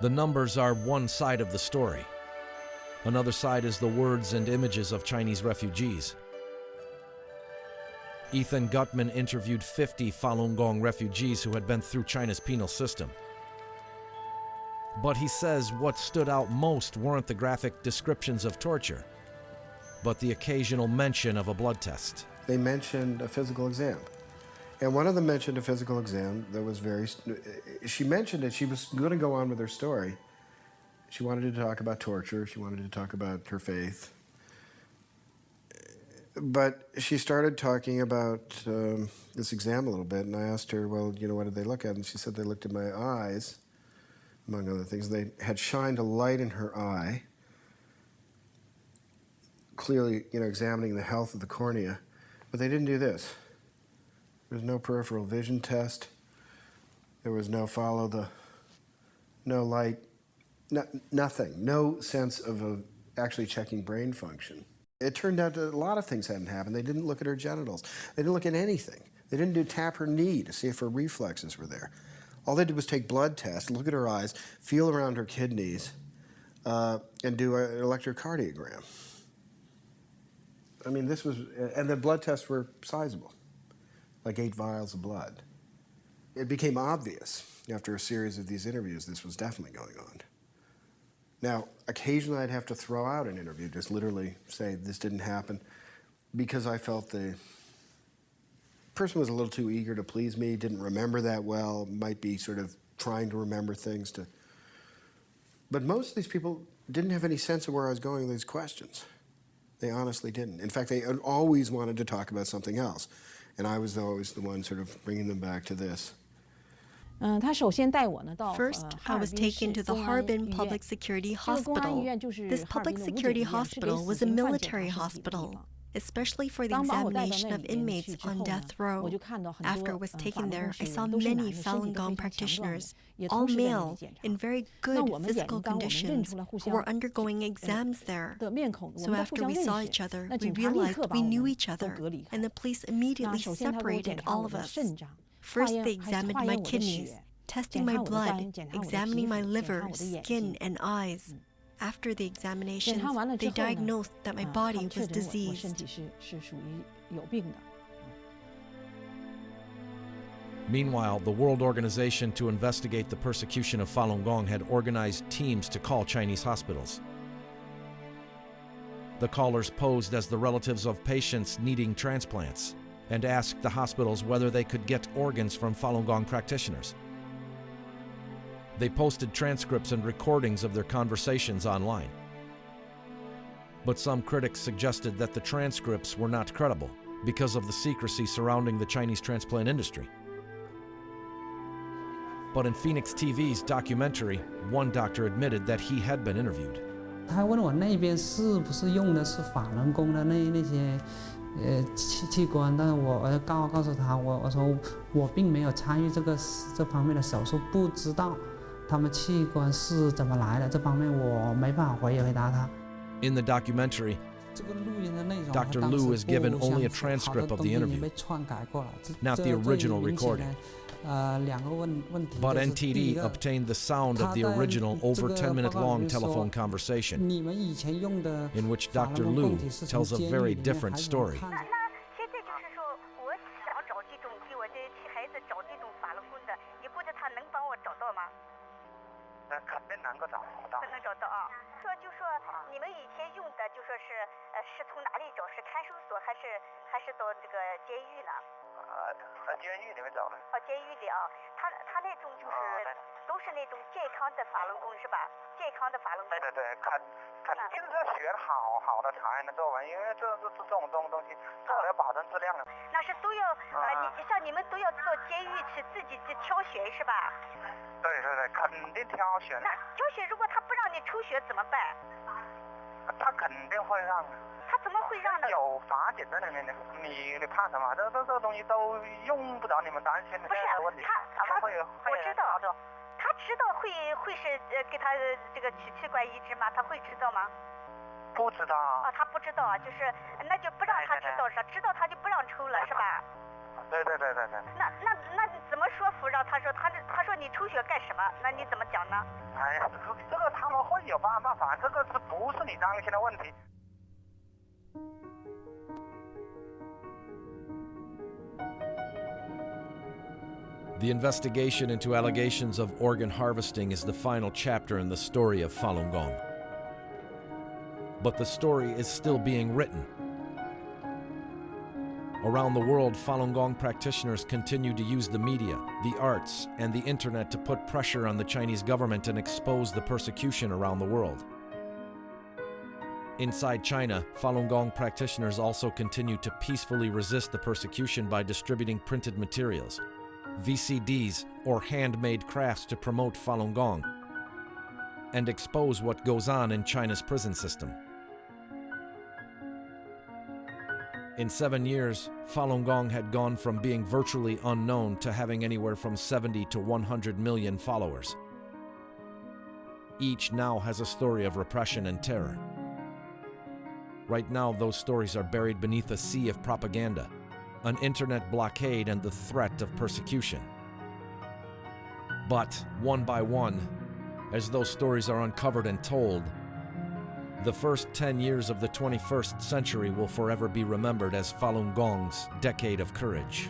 The numbers are one side of the story. Another side is the words and images of Chinese refugees. Ethan Gutman interviewed 50 Falun Gong refugees who had been through China's penal system. But he says what stood out most weren't the graphic descriptions of torture, but the occasional mention of a blood test. They mentioned a physical exam. And one of them mentioned a physical exam that was she mentioned it, she was going to go on with her story. She wanted to talk about torture, she wanted to talk about her faith. But she started talking about this exam a little bit, and I asked her, well, what did they look at? And she said they looked at my eyes, among other things. They had shined a light in her eye, clearly, examining the health of the cornea. But they didn't do this. There was no peripheral vision test. There was no no light, nothing. No sense of actually checking brain function. It turned out that a lot of things hadn't happened. They didn't look at her genitals. They didn't look at anything. They didn't tap her knee to see if her reflexes were there. All they did was take blood tests, look at her eyes, feel around her kidneys, and do an electrocardiogram. I mean, and the blood tests were sizable, like 8 vials of blood. It became obvious after a series of these interviews this was definitely going on. Now, occasionally I'd have to throw out an interview, just literally say this didn't happen, because I felt the person was a little too eager to please me, didn't remember that well, might be sort of trying to remember things. But most of these people didn't have any sense of where I was going with these questions. They honestly didn't. In fact, they always wanted to talk about something else. And I was always the one sort of bringing them back to this. First, I was taken to the Harbin Public Security Hospital. This public security hospital was a military hospital, especially for the examination of inmates on death row. After I was taken there, I saw many Falun Gong practitioners, all male, in very good physical conditions, who were undergoing exams there. So after we saw each other, we realized we knew each other, and the police immediately separated all of us. First, they examined my kidneys, testing my blood, examining my liver, skin, and eyes. After the examinations, they diagnosed that my body was diseased. Meanwhile, the World Organization to investigate the persecution of Falun Gong had organized teams to call Chinese hospitals. The callers posed as the relatives of patients needing transplants and asked the hospitals whether they could get organs from Falun Gong practitioners. They posted transcripts and recordings of their conversations online. But some critics suggested that the transcripts were not credible because of the secrecy surrounding the Chinese transplant industry. But in Phoenix TV's documentary, one doctor admitted that he had been interviewed. 他问我那边是不是用的是法轮功的那些器官，但是我告诉他，我说我并没有参与这方面的手术，不知道他们器官是怎么来的，这方面我没办法回答他。In the documentary, Dr. Liu is given only a transcript of the interview, not the original recording. But NTD obtained the sound of the original over 10-minute-long telephone conversation, in which Dr. Liu tells a very different story. 么说服？让他说你出血干什么？那你怎么讲呢？哎呀，这个他们会有办法，这个不是你当心的问题。The investigation into allegations of organ harvesting is the final chapter in the story of Falun Gong. But the story is still being written. Around the world, Falun Gong practitioners continue to use the media, the arts, and the internet to put pressure on the Chinese government and expose the persecution around the world. Inside China, Falun Gong practitioners also continue to peacefully resist the persecution by distributing printed materials, VCDs, or handmade crafts to promote Falun Gong and expose what goes on in China's prison system. In 7 years, Falun Gong had gone from being virtually unknown to having anywhere from 70 to 100 million followers. Each now has a story of repression and terror. Right now, those stories are buried beneath a sea of propaganda, an internet blockade, and the threat of persecution. But, one by one, as those stories are uncovered and told, the first 10 years of the 21st century will forever be remembered as Falun Gong's decade of courage.